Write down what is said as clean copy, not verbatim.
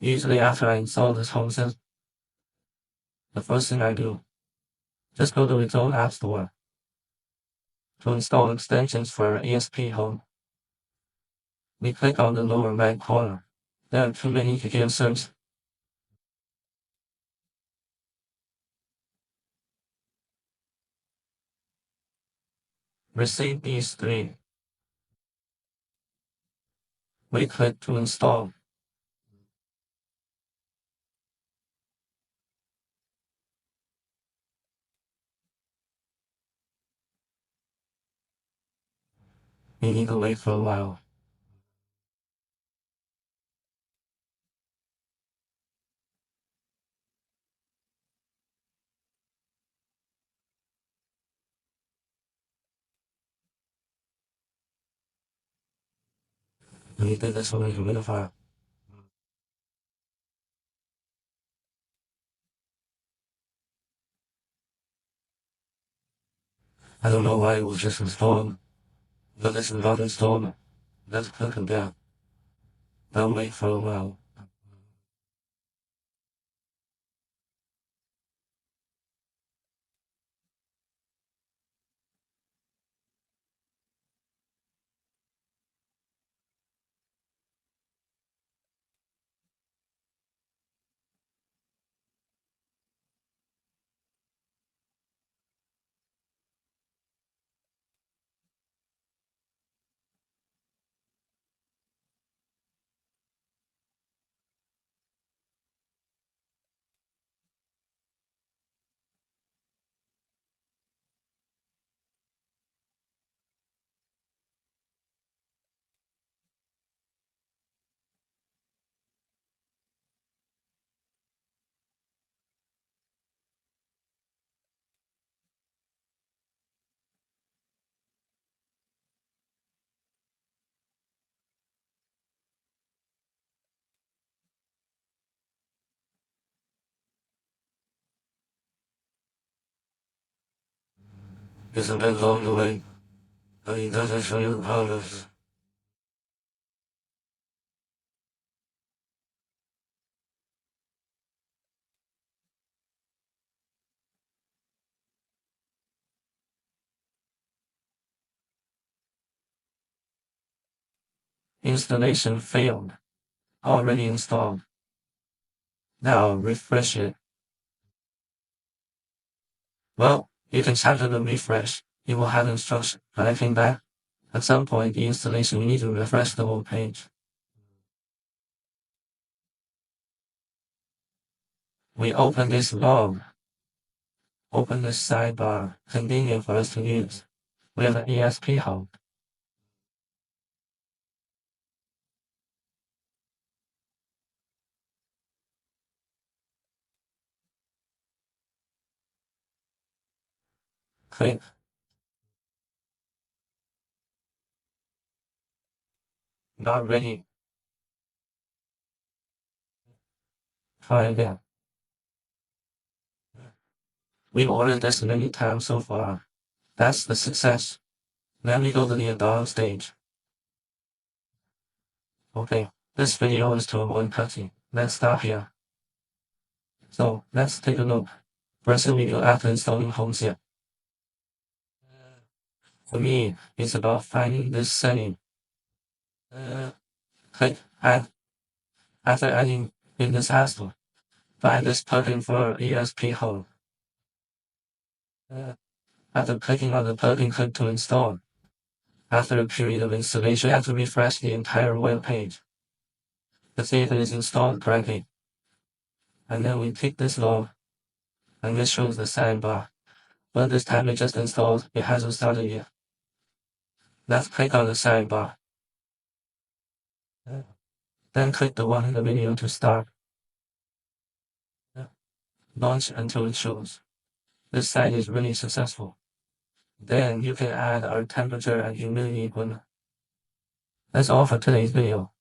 Usually after I install this home system, the first thing I do, just go to its own app store to install extensions for esphome. We click on the lower right corner. There are too many to give search. Receive these three. We click to install. We need to wait for a while. We did this one in the file. I don't know why it was just installed, but this is not installed. Let's click on that. I'll wait for a while. It's a bit long to wait, but it doesn't show you the progress. Installation failed. Already installed. Now refresh it. Well, you can tap the refresh. It will have instructions, but I think that at some point the installation will need to refresh the whole page. We open this log. Open this sidebar. Convenient for us to use. We have an ESP hub. Click. Not ready. Try again. We've ordered this many times so far. That's the success. Then we go to the install stage. Okay, this video is to avoid cutting. Let's stop here. So, let's take a look. First we go after installing HomeKit. For me, it's about finding this setting. Click Add. After adding in this hassle, find this plugin for esphome. After clicking on the plugin, click to install. After a period of installation, you have to refresh the entire web page to see if it is installed correctly. And then we click this log, and this shows the sidebar. But this time it just installed, it hasn't started yet. Let's click on the sidebar. Then click the one in the video to start. Launch until it shows. This site is really successful. Then you can add our temperature and humidity equipment. That's all for today's video.